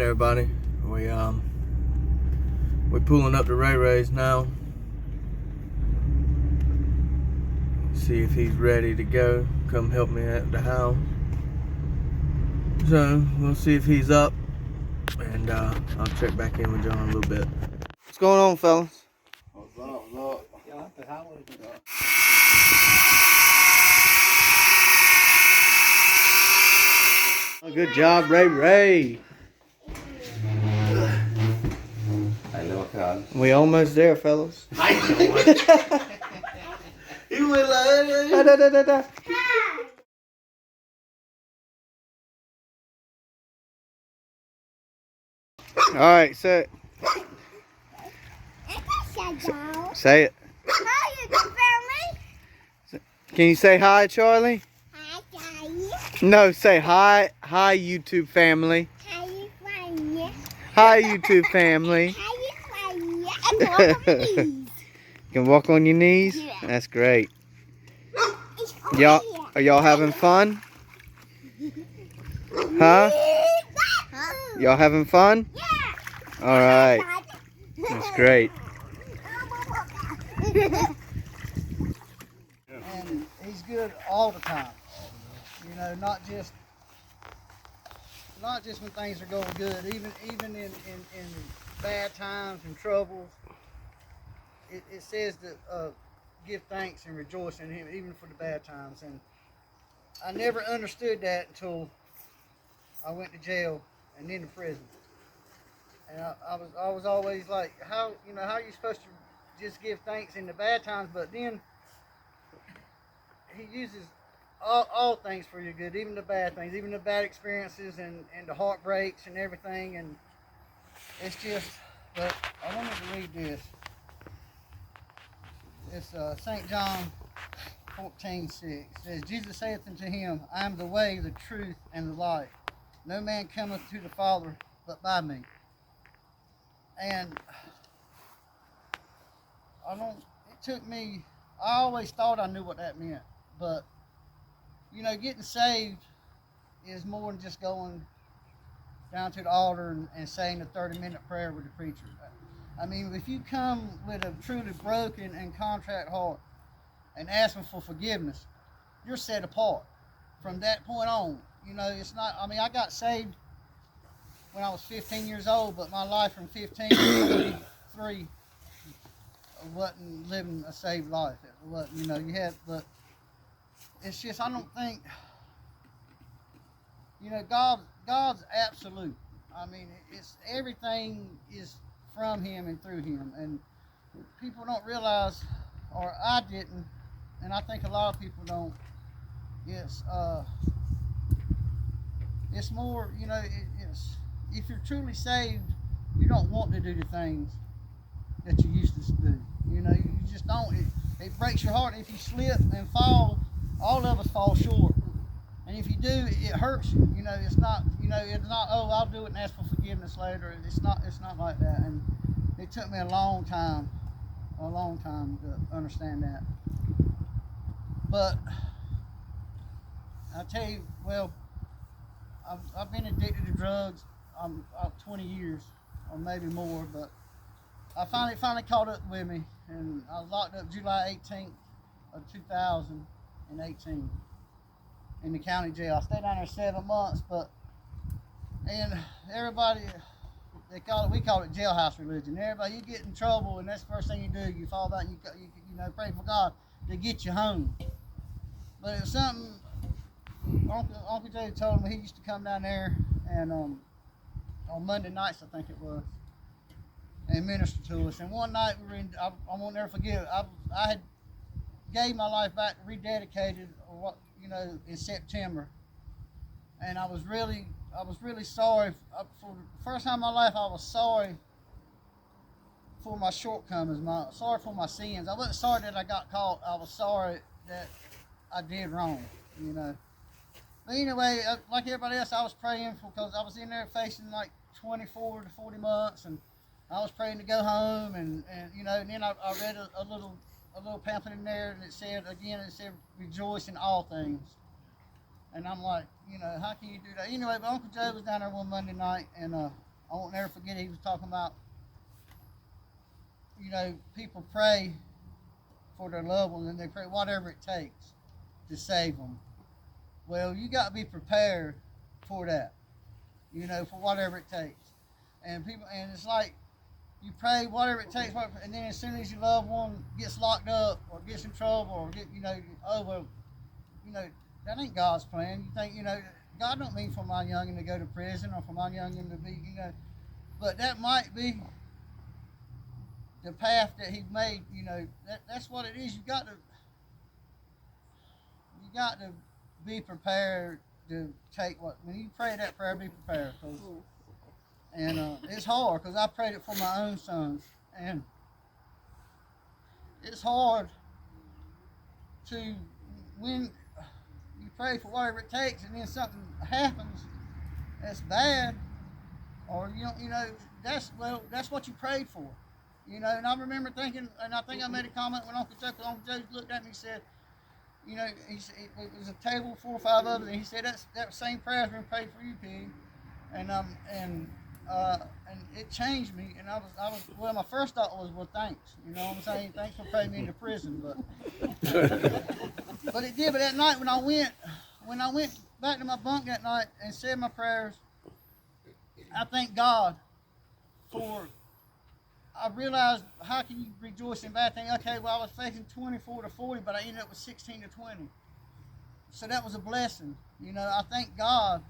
everybody. We're pulling up to Ray Ray's now. See if he's ready to go. Come help me at the house. So we'll see if he's up, and I'll check back in with y'all in a little bit. What's going on, fellas? What's up? Good job, Ray Ray. We almost there, fellas. You went like Da, da, da, da, da. All right, say it. Say it. Hi, YouTube family. Can you say hi, Charlie? Hi, Charlie. No, say hi. Hi, YouTube family. Hi, family. Hi, YouTube family. Hi, family. And walk on your knees. You can walk on your knees? Yeah. That's great. It's Y'all, quiet. are y'all having fun? Huh? Y'all having fun? Yeah. All right. That's great. and he's good all the time. You know, not just when things are going good, even in bad times and troubles. It says to give thanks and rejoice in him, even for the bad times. And I never understood that until I went to jail and then to prison. And I was always like, how are you supposed to just give thanks in the bad times? But then he uses all things for your good, even the bad things, even the bad experiences and the heartbreaks and everything. And it's just, but I wanted to read this. It's St. John 14:6. It says, Jesus saith unto him, I am the way, the truth, and the life. No man cometh to the Father but by me. And it took me, I always thought I knew what that meant. But, you know, getting saved is more than just going down to the altar and saying a 30-minute prayer with the preacher. I mean, if you come with a truly broken and contrite heart and asking for forgiveness, you're set apart. From that point on, you know, it's not, I mean, I got saved when I was 15 years old, but my life from 15 to 23 wasn't living a saved life. It wasn't, you know, but it's just, I don't think, you know, God's absolute. I mean, it's everything is from him and through him, and people don't realize, or I didn't, and I think a lot of people don't. It's more, you know, it's if you're truly saved, you don't want to do the things that you used to do. You know, you just don't. It breaks your heart if you slip and fall. All of us fall short, and if you do, it hurts you. You know, it's not. You know, it's not. Oh, I'll do it and ask for forgiveness later. It's not. It's not like that. And it took me a long time to understand that. But I tell you, well, I've been addicted to drugs 20 years or maybe more, but I finally caught up with me, and I was locked up July 18th of 2018 in the county jail. I stayed down there 7 months, and everybody, we call it jailhouse religion. Everybody, you get in trouble, and that's the first thing you do. You fall down, you know, pray for God to get you home. But it was something Uncle Jay told me. He used to come down there and on Monday nights, I think it was, and minister to us. And one night I won't never forget. I had gave my life back, rededicated, in September, and I was really sorry. For the first time in my life, I was sorry for my shortcomings, sorry for my sins. I wasn't sorry that I got caught. I was sorry that I did wrong, you know. But anyway, like everybody else, I was praying because I was in there facing like 24 to 40 months, and I was praying to go home, and you know, and then I read a little pamphlet in there, and it said rejoice in all things. And I'm like, you know, how can you do that? Anyway, but Uncle Joe was down there one Monday night, and I won't never forget he was talking about, you know, people pray for their loved ones and they pray whatever it takes to save them. Well, you got to be prepared for that, you know, for whatever it takes. And people, and it's like you pray whatever it takes, and then as soon as your loved one gets locked up or gets in trouble or get, you know, oh well, you know, that ain't God's plan. You think, you know, God don't mean for my youngin to go to prison or for my youngin to be, you know, but that might be the path that He made. You know, that's what it is. You got to be prepared to take what when you pray that prayer. Be prepared, and it's hard because I prayed it for my own sons, and it's hard to when you pray for whatever it takes, and then something happens that's bad, or you know, that's what you prayed for, you know. And I remember thinking, and I think I made a comment when Uncle Joe looked at me and said, you know, it was a table 4 or 5 of us, and he said that same prayer has been prayed for you, Pig, and it changed me, and I was well. My first thought was, well, thanks, you know what I'm saying, thanks for praying me into prison, but it did. But that night when I went back to my bunk that night and said my prayers, I thank God for. I realized how can you rejoice in bad things? Okay, well I was facing 24 to 40, but I ended up with 16 to 20. So that was a blessing, you know. I thank God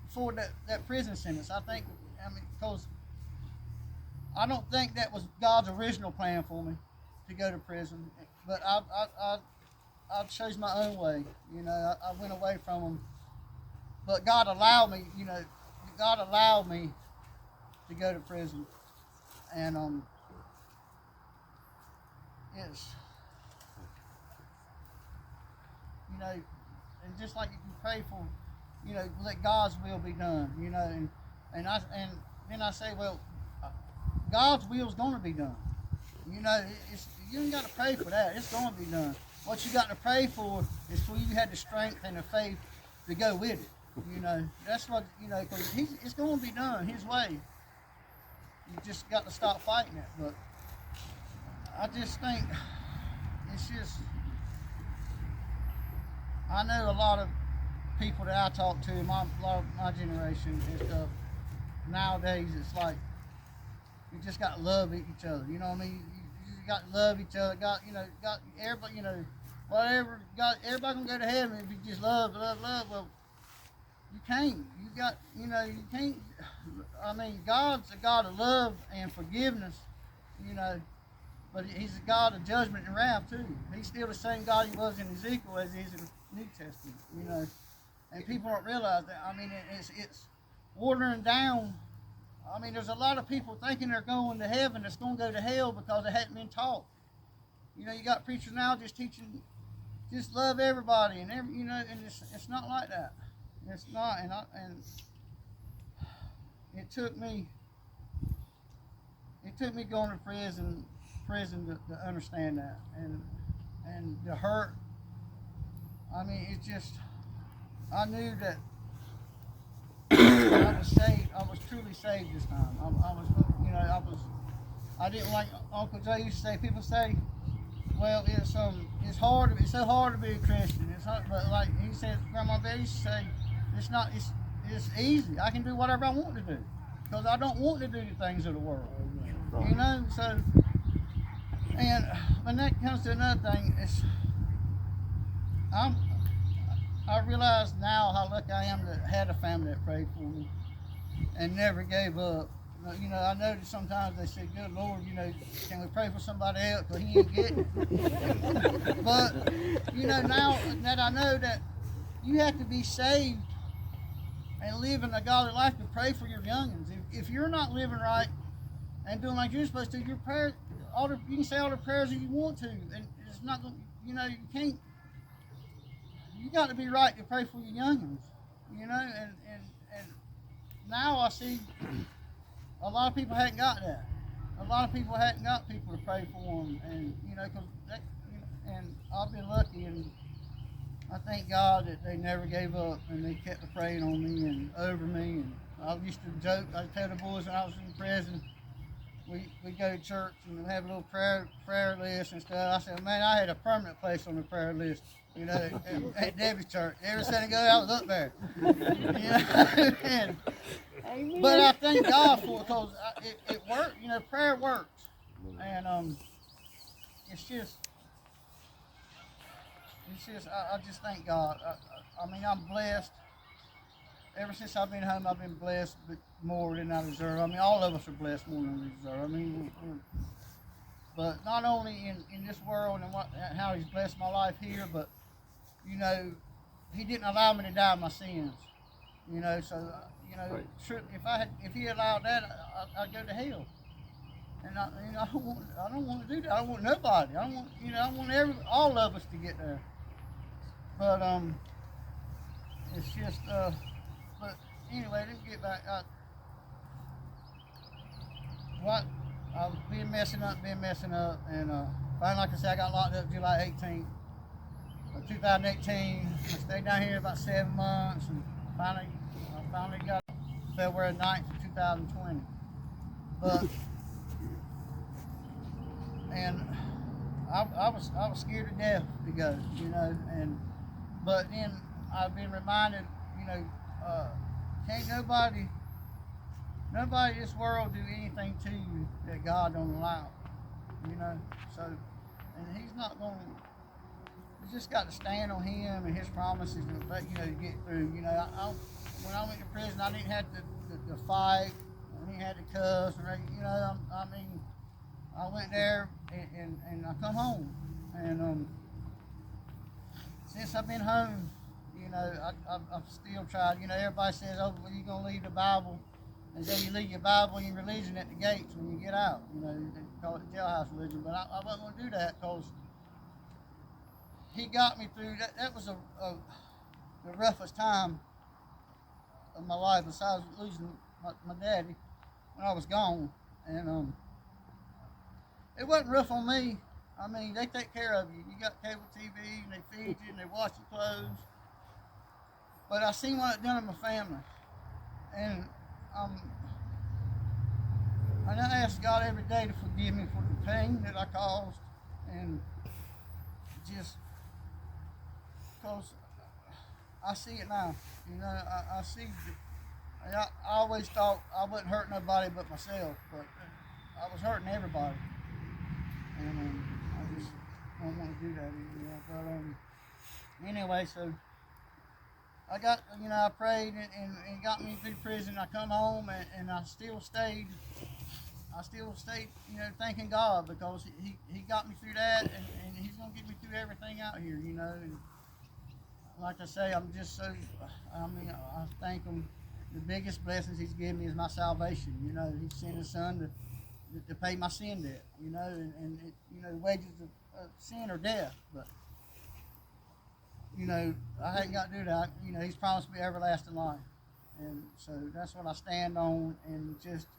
for that prison sentence. I mean, because I don't think that was God's original plan for me to go to prison, but I chose my own way. You know, I went away from Him, but God allowed me. You know, God allowed me to go to prison, and it's, you know, and just like you can pray for, you know, let God's will be done. You know, and then I say, well, God's will is going to be done. You know, you ain't got to pray for that. It's going to be done. What you got to pray for is for you to have the strength and the faith to go with it. You know, that's what, you know, because it's going to be done His way. You just got to stop fighting it. But I just think it's just, I know a lot of people that I talk to, a lot of my generation and stuff, nowadays it's like, you just got to love each other. You know what I mean? You just got to love each other. Got everybody. You know, whatever. Everybody can go to heaven if you just love. Well, you can't. You got. You know, you can't. I mean, God's a God of love and forgiveness. You know, but He's a God of judgment and wrath too. He's still the same God He was in Ezekiel as He is in the New Testament. You know, and people don't realize that. I mean, it's watering down. I mean, there's a lot of people thinking they're going to heaven that's going to go to hell because they hadn't been taught. You know, you got preachers now just teaching, just love everybody, and you know, and it's not like that. It's not, and it took me going to prison to understand that, and the hurt. I mean, it's just, I knew that. I was saved. I was truly saved this time. I was, you know, I didn't like Uncle Joe used to say. People say, "Well, it's hard. It's so hard to be a Christian." It's hard, but like he said, Grandma Betty used to say, "It's not. It's easy. I can do whatever I want to do because I don't want to do the things of the world." You know. So, and when that comes to another thing, I realize now how lucky I am to had a family that prayed for me and never gave up. You know, I know that sometimes they say, "Good Lord, you know, can we pray for somebody else because he ain't getting it?" But you know, now that I know that you have to be saved and living a godly life to pray for your youngins. If you're not living right and doing like you're supposed to, your prayer, you can say all the prayers that you want to, and it's not going. You know, you can't. You got to be right to pray for your youngins, you know, and now I see a lot of people hadn't got that. A lot of people hadn't got people to pray for them, and you know, and I've been lucky, and I thank God that they never gave up and they kept praying on me and over me, I used to joke. I tell the boys when I was in prison, we go to church and have a little prayer list and stuff. I said, man, I had a permanent place on the prayer list. You know, at Debbie's church. Every Sunday go, I was up there. You know? But I thank God for it because it worked. You know, prayer works, and it's just I just thank God. I mean, I'm blessed. Ever since I've been home, I've been blessed more than I deserve. I mean, all of us are blessed more than we deserve. I mean, but not only in this world and how He's blessed my life here, but you know, He didn't allow me to die in my sins. You know, so you know, Right. if He allowed that, I'd go to hell. And I don't want to do that. I don't want nobody. I want all of us to get there. But it's just but anyway, let's get back. What I was been messing up, and finally, like I said, I got locked up July 18th of 2018. I stayed down here about 7 months, and I finally got February 9th of 2020. But and I was scared to death to go, you know, but then I've been reminded, you know, can't nobody in this world do anything to you that God don't allow, you know. So, and He's not going. You just got to stand on Him and His promises, you know, to get through. You know, when I went to prison, I didn't have to fight. I didn't have to cuss, or you know. I mean, I went there and I come home, and since I've been home, you know, I've still tried. You know, everybody says, "Oh, well, you're gonna leave the Bible," and say you leave your Bible and your religion at the gates when you get out. You know, they call it jailhouse religion, but I wasn't gonna do that because He got me through that. That was the roughest time of my life, besides losing my daddy when I was gone, and it wasn't rough on me. I mean, they take care of you. You got cable TV, and they feed you, and they wash your clothes. But I seen what it done to my family, and um, I ask God every day to forgive me for the pain that I caused, and just because I see it now. You know, I see. I always thought I wouldn't hurt nobody but myself, but I was hurting everybody, and I just don't want to do that anymore. But anyway, so I got, you know, I prayed and got me through prison. I come home and I still stayed, you know, thanking God because he got me through that, and He's gonna get me through everything out here, you know. And like I say, I'm just so, I mean, I thank Him. The biggest blessings He's given me is my salvation. You know, He sent His Son to pay my sin debt. You know, and it, you know, the wages of sin are death, but you know, I ain't got to do that. You know, He's promised me everlasting life, and so that's what I stand on. And just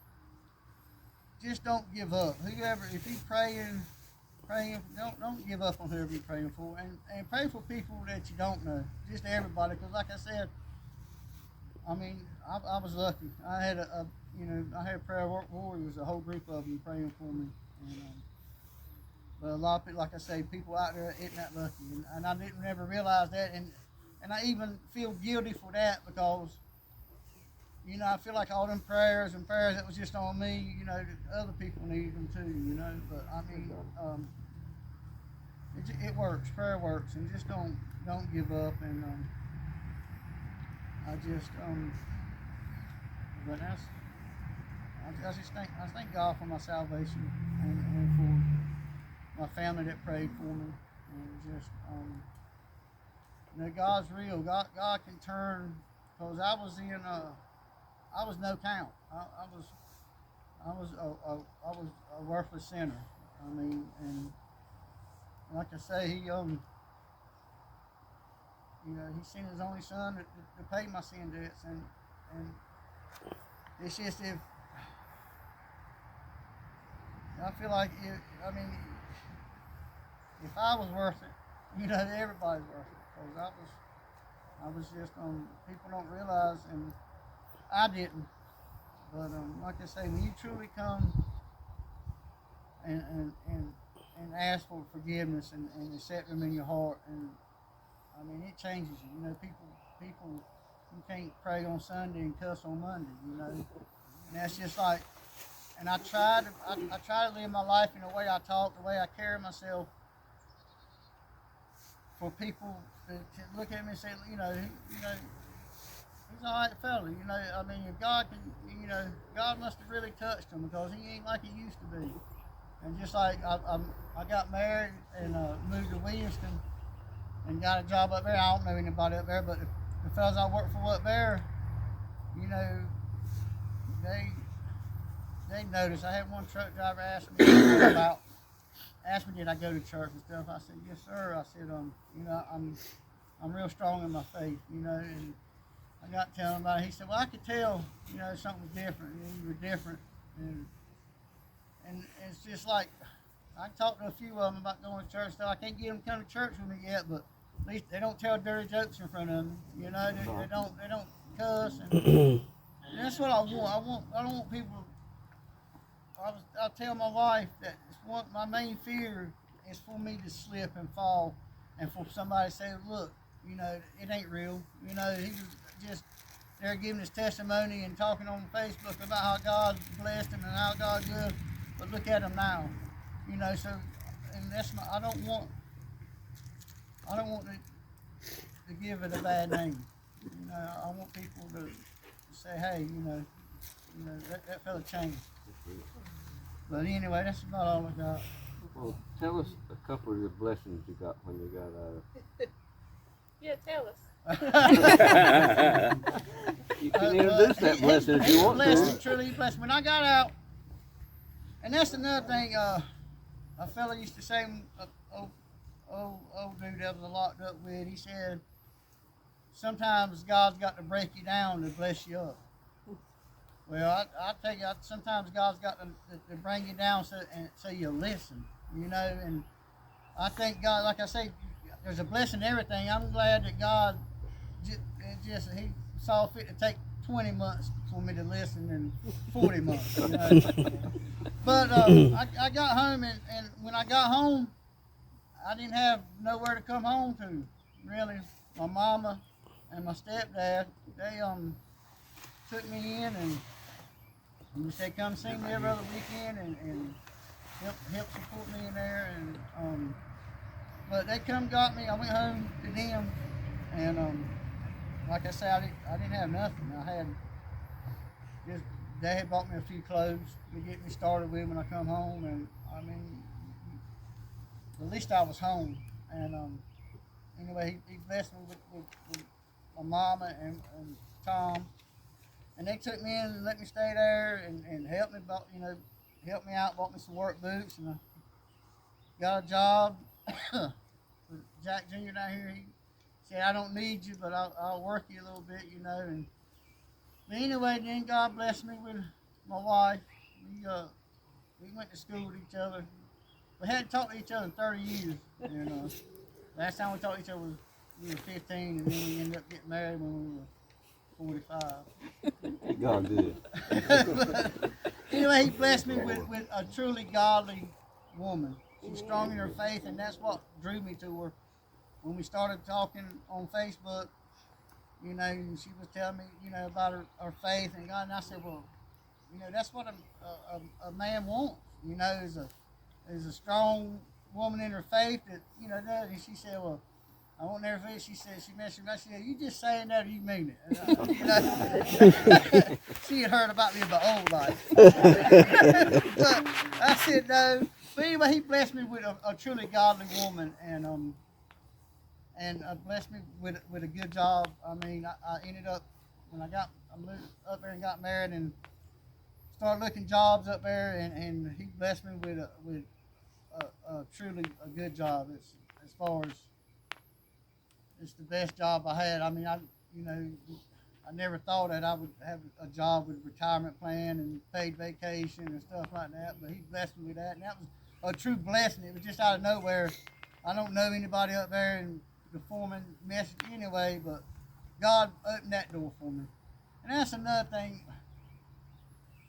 don't give up. Whoever, if you're praying, don't give up on whoever you're praying for, and pray for people that you don't know. Just everybody, because like I said, I mean, I was lucky. I had I had prayer warriors, a whole group of them praying for me, and but a lot of people, like I say, people out there ain't that lucky, and I didn't ever realize that, and I even feel guilty for that because, you know, I feel like all them prayers that was just on me, you know, other people need them too, you know. But I mean, it works. Prayer works, and just don't give up. And I just but I thank God for my salvation and for my family that prayed for me, and just you know, God's real. God can turn, because I was no count. I was a worthless sinner. I mean, and like I say, He you know, He sent His only Son to pay my sin debts, and it's just, if I feel like I mean, if I was worth it, you know, everybody's worth it, because I was just people don't realize, and I didn't. But like I say, when you truly come and ask for forgiveness and accept them in your heart, and I mean it changes you. You know, people you can't pray on Sunday and cuss on Monday. You know, and that's just like. And I try to live my life in the way I talk, the way I carry myself, for people to look at me and say, he's all right fella. You know, I mean, if God can, God must have really touched him because he ain't like he used to be. And just like I got married and moved to Williamston and got a job up there. I don't know anybody up there, but the fellas I work for up there, you know, they noticed. I had one truck driver ask me did I go to church and stuff. I said, yes, sir. I said, I'm real strong in my faith, and I got to tell him about it. He said, well, I could tell, something was different. You were different. And it's just like, I talked to a few of them about going to church stuff. I can't get them to come to church with me yet, but at least they don't tell dirty jokes in front of me. They don't cuss. And that's what I want. I don't want people. I tell my wife that my main fear is for me to slip and fall, and for somebody to say, look, it ain't real. He was just there giving his testimony and talking on Facebook about how God blessed him and how God good, but look at him now. So, and that's I don't want to give it a bad name. I want people to say, hey, that fella changed. But anyway, that's about all I got. Well, tell us a couple of the blessings you got when you got out. Yeah, tell us. You can introduce that blessing if you want to. Truly blessed. When I got out, and that's another thing, a fella used to say, old dude that was locked up with, he said, sometimes God's got to break you down to bless you up. Well, I tell you, sometimes God's got to bring you down so you listen, and I think God, like I say, there's a blessing in everything. I'm glad that God he saw fit to take 20 months for me to listen and 40 months. But I got home, and when I got home, I didn't have nowhere to come home to, really. My mama and my stepdad, they took me in and they come see me every other weekend and help support me in there. And but they come got me. I went home to them, and like I said, I didn't have nothing. I had just Dad bought me a few clothes to get me started with when I come home, and I mean, at least I was home. And anyway, he blessed me with my mama and Tom. And they took me in and let me stay there and helped me, helped me out, bought me some work boots, and I got a job with Jack Jr. down here. He said, I don't need you, but I'll work you a little bit, and but anyway, then God blessed me with my wife. We went to school with each other. We hadn't talked to each other in 30 years, last time we talked to each other was we were 15, and then we ended up getting married when we were 45. God did. But anyway, he blessed me with a truly godly woman. She's strong in her faith, and that's what drew me to her. When we started talking on Facebook, and she was telling me, about her faith and God, and I said, well, that's what a man wants, is a strong woman in her faith that, does. And she said, well, I won't never forget. She said, she mentioned me. She said, you just saying that or you mean it? She had heard about me in my old life. But I said, no. But anyway, he blessed me with a truly godly woman, and blessed me with a good job. I mean, I ended up, when I moved up there and got married and started looking jobs up there, and he blessed me with a truly a good job. As far as it's the best job I had. I mean, I never thought that I would have a job with a retirement plan and paid vacation and stuff like that, but he blessed me with that, and that was a true blessing. It was just out of nowhere. I don't know anybody up there, and the foreman messaged anyway, but God opened that door for me. And that's another thing.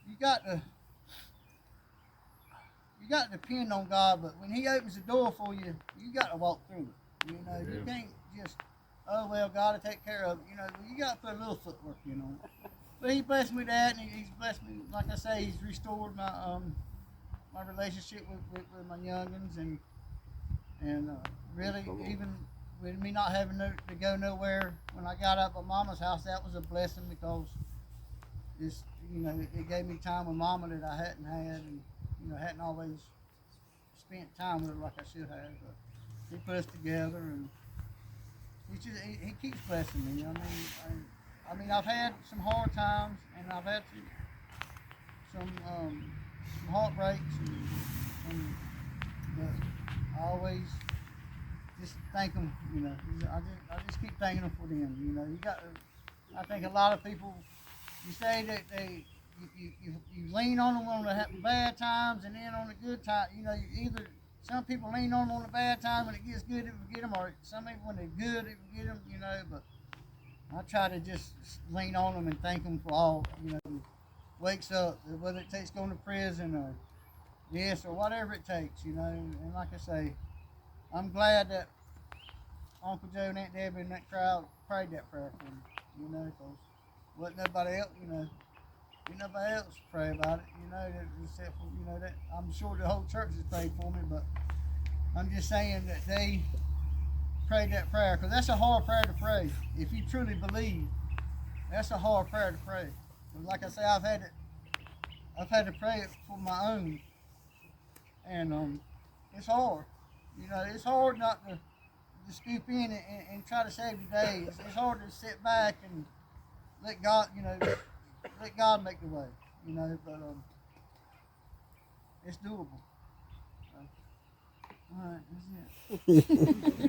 You got to depend on God, but when He opens the door for you, you got to walk through it. You know, you can't just, oh well, God will take care of it. You know, you got to put a little footwork, you know. But He blessed me with that, and He's blessed me. Like I say, He's restored my my relationship with my youngins, and really even with me not having to go nowhere when I got up at Mama's house, that was a blessing because it's, you know, it gave me time with Mama that I hadn't had, and you know, hadn't always spent time with her like I should have. But He put us together, and he keeps blessing me. I mean, I've had some hard times, and I've had some heartbreaks, but I always just thank Him. You know, I just keep thanking Him for them. You know, you got. I think a lot of people, you say that you lean on them on the bad times, and then on the good times, you know, some people lean on them on the bad time when it gets good, it will get them, or some people when they're good, it will get them, you know. But I try to just lean on them and thank them for all, you know, wakes up, whether it takes going to prison or this or whatever it takes, you know. And like I say, I'm glad that Uncle Joe and Aunt Debbie and that crowd prayed that prayer for me, you know, because wasn't nobody else, you know. Ain't nobody else pray about it, you know, except for, you know, that I'm sure the whole church has prayed for me, but I'm just saying that they prayed that prayer, because that's a hard prayer to pray. If you truly believe, that's a hard prayer to pray. But like I say, I've had to pray it for my own, and it's hard. You know, it's hard not to scoop in and try to save your day. It's hard to sit back and let God, you know, let God make the way, you know, but it's doable. So, all right, that's it.